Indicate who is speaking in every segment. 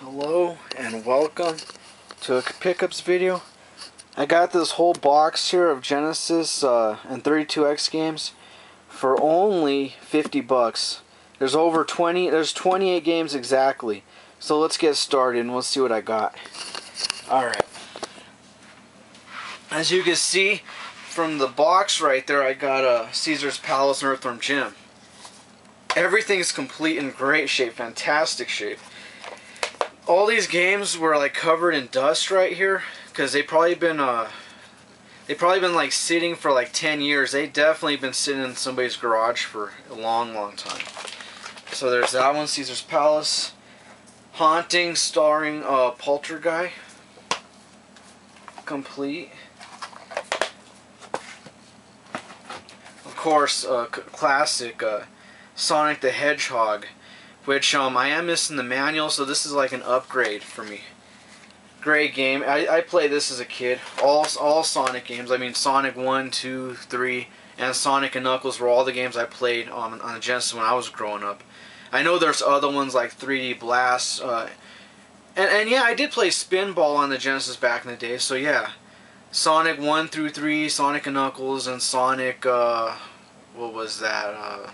Speaker 1: Hello and welcome to a pickups video. I got this whole box here of Genesis and 32X games for only 50 bucks. There's 28 games exactly. So let's get started and we'll see what I got. Alright. As you can see from the box right there, I got Caesar's Palace and Earthworm Jim. Everything's complete in great shape, fantastic shape. All these games were like covered in dust right here because they've probably been like sitting for like 10 years. They definitely been sitting in somebody's garage for a long time. So there's that one, Caesar's Palace. Haunting, starring Poltergeist. Complete. Of course, classic Sonic the Hedgehog, which I am missing the manual, so this is like an upgrade for me. Great game. I played this as a kid. All Sonic games. I mean, Sonic 1, 2, 3, and Sonic and Knuckles were all the games I played on the Genesis when I was growing up. I know there's other ones like 3D Blast, and yeah, I did play Spinball on the Genesis back in the day. So yeah, Sonic 1 through 3, Sonic and Knuckles, and Sonic. What was that?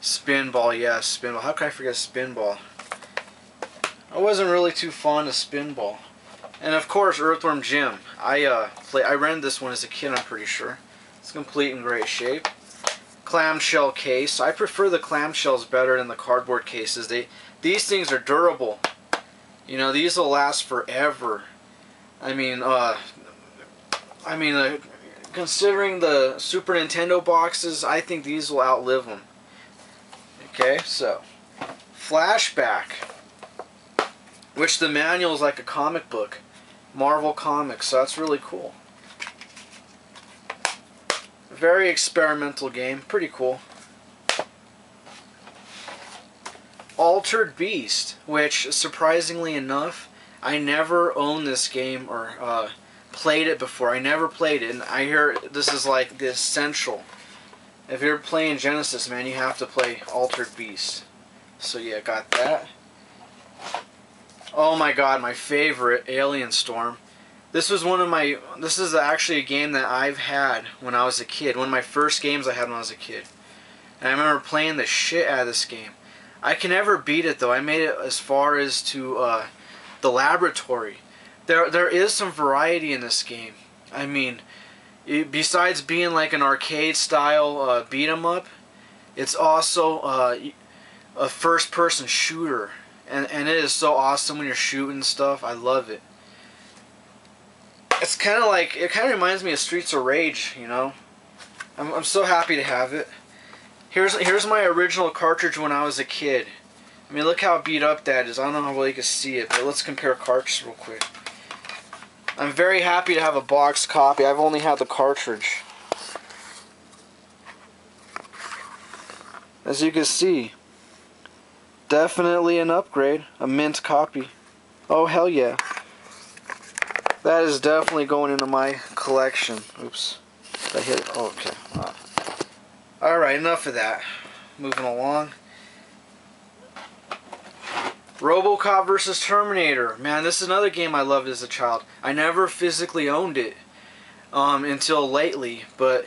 Speaker 1: Spinball, yes, Spinball. How could I forget Spinball? I wasn't really too fond of Spinball. And of course, Earthworm Jim. I rented this one as a kid, I'm pretty sure. It's complete in great shape. Clamshell case. I prefer the clamshells better than the cardboard cases. These things are durable. You know, these will last forever. I mean, considering the Super Nintendo boxes, I think these will outlive them. Okay, so Flashback, which the manual is like a comic book, Marvel Comics, so that's really cool. Very experimental game, pretty cool. Altered Beast, which surprisingly enough, I never owned this game or played it before. I never played it, and I hear this is like the essential. If you're playing Genesis, man, you have to play Altered Beast. So yeah, got that. Oh my god, my favorite, Alien Storm. This is actually a game that I've had when I was a kid. One of my first games I had when I was a kid. And I remember playing the shit out of this game. I can never beat it though. I made it as far as to the laboratory. There is some variety in this game. I mean, besides being like an arcade style beat 'em up, it's also a first person shooter, and it is so awesome when you're shooting stuff. I love it. It's kind of like, it kind of reminds me of Streets of Rage, you know. I'm so happy to have it. Here's my original cartridge when I was a kid. I mean, look how beat up that is. I don't know how well you can see it, but let's compare cartridges real quick. I'm very happy to have a box copy. I've only had the cartridge. As you can see, definitely an upgrade. A mint copy. Oh, hell yeah. That is definitely going into my collection. Oops. I hit it. Oh, okay. Alright, enough of that. Moving along. RoboCop vs. Terminator. Man, this is another game I loved as a child. I never physically owned it until lately, but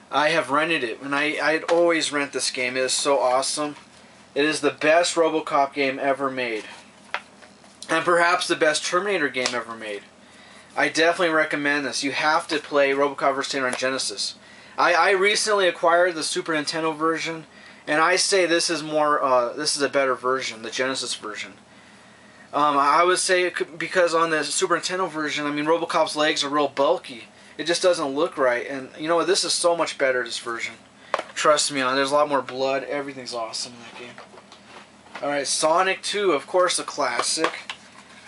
Speaker 1: I have rented it, and I'd always rent this game. It is so awesome. It is the best RoboCop game ever made, and perhaps the best Terminator game ever made. I definitely recommend this. You have to play RoboCop vs. Terminator on Genesis. I recently acquired the Super Nintendo version, and I say this is a better version, the Genesis version. I would say because on the Super Nintendo version, I mean, RoboCop's legs are real bulky. It just doesn't look right, and you know, this is so much better, this version. Trust me, there's a lot more blood. Everything's awesome in that game. Alright, Sonic 2, of course, a classic.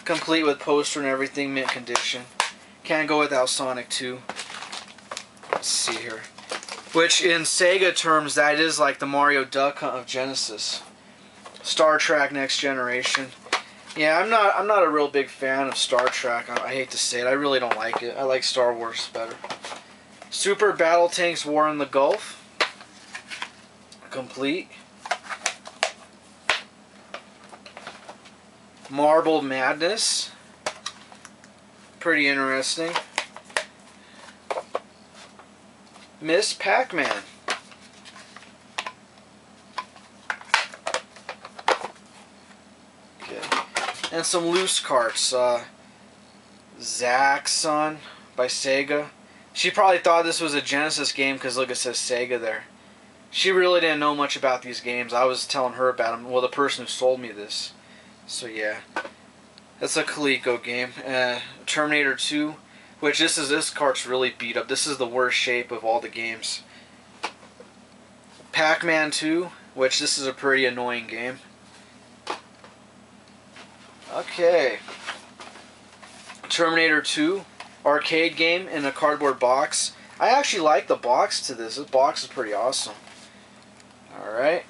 Speaker 1: Complete with poster and everything, mint condition. Can't go without Sonic 2. Let's see here. Which, in Sega terms, that is like the Mario Duck Hunt of Genesis. Star Trek Next Generation. Yeah, I'm not a real big fan of Star Trek. I hate to say it. I really don't like it. I like Star Wars better. Super Battle Tanks War in the Gulf. Complete. Marble Madness. Pretty interesting. Miss Pac-Man. Okay. And some loose carts. Zaxxon by Sega. She probably thought this was a Genesis game because look, it says Sega there. She really didn't know much about these games. I was telling her about them. Well, the person who sold me this. So yeah. That's a Coleco game. Terminator 2. Which this cart's really beat up. This is the worst shape of all the games. Pac-Man 2, which this is a pretty annoying game. Okay. Terminator 2, arcade game in a cardboard box. I actually like the box to this. This box is pretty awesome. Alright.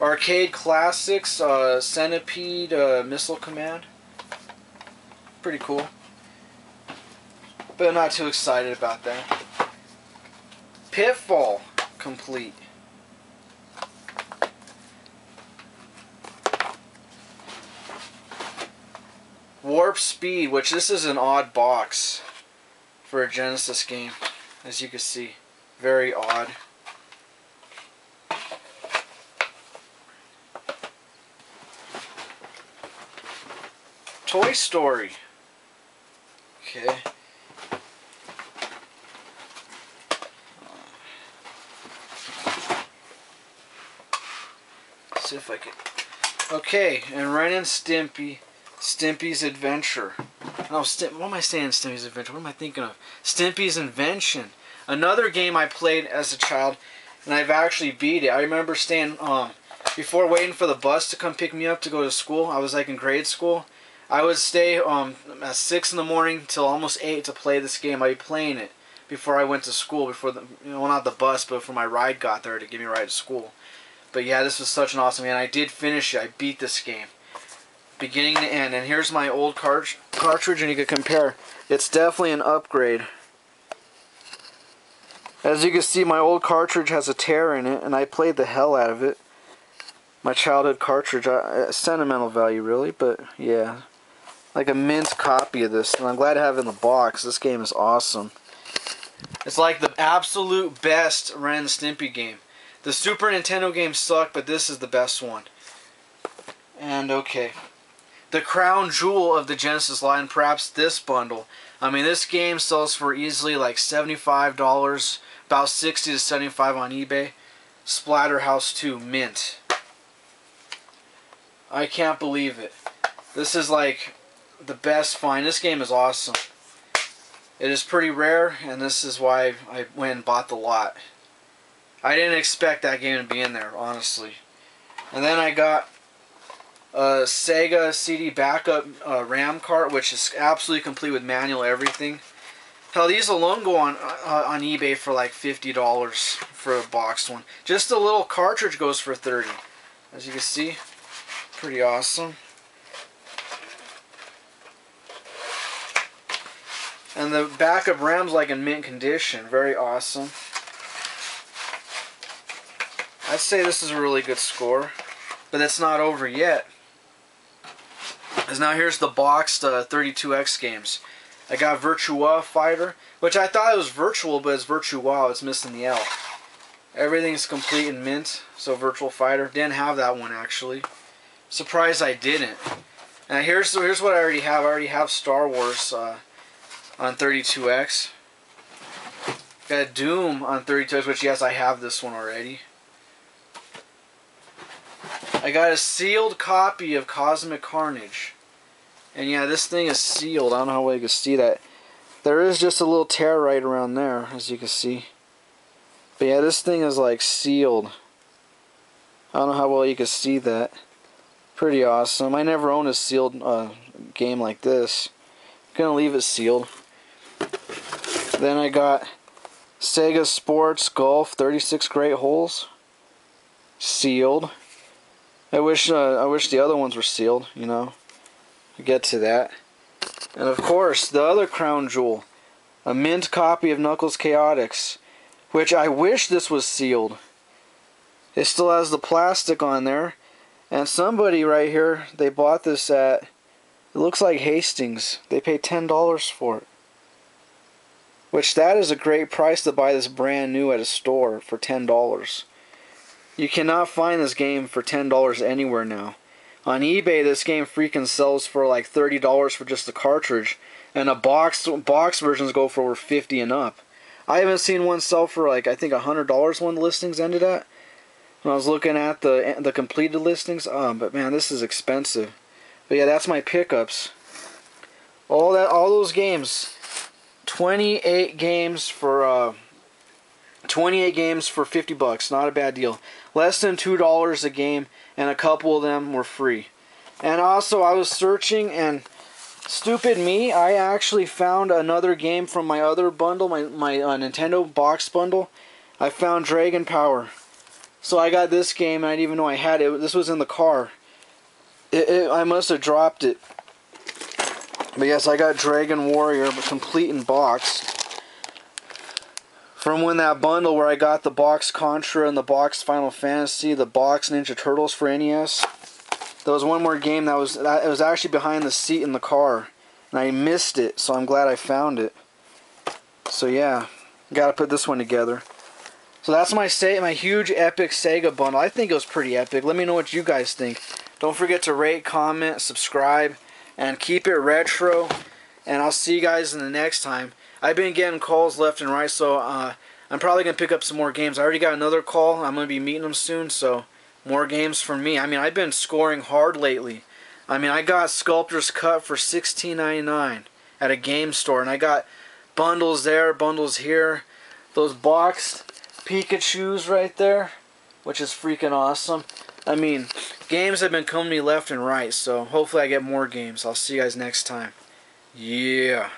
Speaker 1: Arcade Classics, Centipede, Missile Command. Pretty cool. But I'm not too excited about that. Pitfall complete. Warp Speed, which this is an odd box for a Genesis game, as you can see. Very odd. Toy Story. Okay. See if I can. Okay, and Ren and Stimpy. Stimpy's Adventure. No, what am I saying? Stimpy's Adventure. What am I thinking of? Stimpy's Invention. Another game I played as a child, and I've actually beat it. I remember staying before waiting for the bus to come pick me up to go to school. I was like in grade school. I would stay at 6 in the morning till almost 8 to play this game. I'd be playing it before I went to school, before the, well, not the bus, but before my ride got there to give me a ride to school. But yeah, this was such an awesome game. I did finish it. I beat this game, beginning to end. And here's my old cartridge, and you can compare. It's definitely an upgrade. As you can see, my old cartridge has a tear in it, and I played the hell out of it. My childhood cartridge, sentimental value really, but yeah. Like a mint copy of this, and I'm glad to have it in the box. This game is awesome. It's like the absolute best Ren and Stimpy game. The Super Nintendo games suck, but this is the best one. And okay. The crown jewel of the Genesis line, perhaps this bundle. I mean, this game sells for easily like $75, about $60 to $75 on eBay. Splatterhouse 2 mint. I can't believe it. This is like the best find. This game is awesome. It is pretty rare, and this is why I went and bought the lot. I didn't expect that game to be in there, honestly. And then I got a Sega CD backup RAM cart, which is absolutely complete with manual everything. Hell, these alone go on eBay for like $50 for a boxed one. Just the little cartridge goes for $30. As you can see, pretty awesome. And the backup RAM's like in mint condition. Very awesome. I'd say this is a really good score. But it's not over yet. Because now here's the boxed 32X games. I got Virtua Fighter, which I thought it was virtual, but it's Virtua. It's missing the L. Everything's complete in mint. So Virtual Fighter. Didn't have that one actually. Surprised I didn't. Now here's what I already have. I already have Star Wars on 32X. Got Doom on 32X, which yes, I have this one already. I got a sealed copy of Cosmic Carnage. And yeah, this thing is sealed. I don't know how well you can see that. There is just a little tear right around there, as you can see. But yeah, this thing is like sealed. I don't know how well you can see that. Pretty awesome. I never owned a sealed game like this. I'm gonna leave it sealed. Then I got Sega Sports Golf 36 Great Holes. Sealed. I wish the other ones were sealed, you know. We'll get to that. And of course, the other crown jewel. A mint copy of Knuckles Chaotix. Which I wish this was sealed. It still has the plastic on there. And somebody right here, they bought this at, it looks like Hastings. They paid $10 for it. Which, that is a great price to buy this brand new at a store for $10. You cannot find this game for $10 anywhere now. On eBay, this game freaking sells for like $30 for just the cartridge. And a box versions go for over $50 and up. I haven't seen one sell for like, I think $100 when the listings ended at. When I was looking at the completed listings. But man, this is expensive. But yeah, that's my pickups. All those games. 28 games for 50 bucks. Not a bad deal. Less than $2 a game, and a couple of them were free. And also, I was searching, and stupid me, I actually found another game from my other bundle, my Nintendo box bundle. I found Dragon Power. So I got this game, and I didn't even know I had it. This was in the car. I must have dropped it. But yes, I got Dragon Warrior, complete in box. From when that bundle where I got the box Contra and the box Final Fantasy, the box Ninja Turtles for NES. There was one more game that was actually behind the seat in the car. And I missed it, so I'm glad I found it. So yeah, gotta put this one together. So that's my huge epic Sega bundle. I think it was pretty epic. Let me know what you guys think. Don't forget to rate, comment, subscribe, and keep it retro. And I'll see you guys in the next time. I've been getting calls left and right, so I'm probably going to pick up some more games. I already got another call. I'm going to be meeting them soon, so more games for me. I mean, I've been scoring hard lately. I mean, I got Sculptor's Cut for $16.99 at a game store, and I got bundles there, bundles here. Those boxed Pikachus right there, which is freaking awesome. I mean, games have been coming to me left and right, so hopefully I get more games. I'll see you guys next time. Yeah.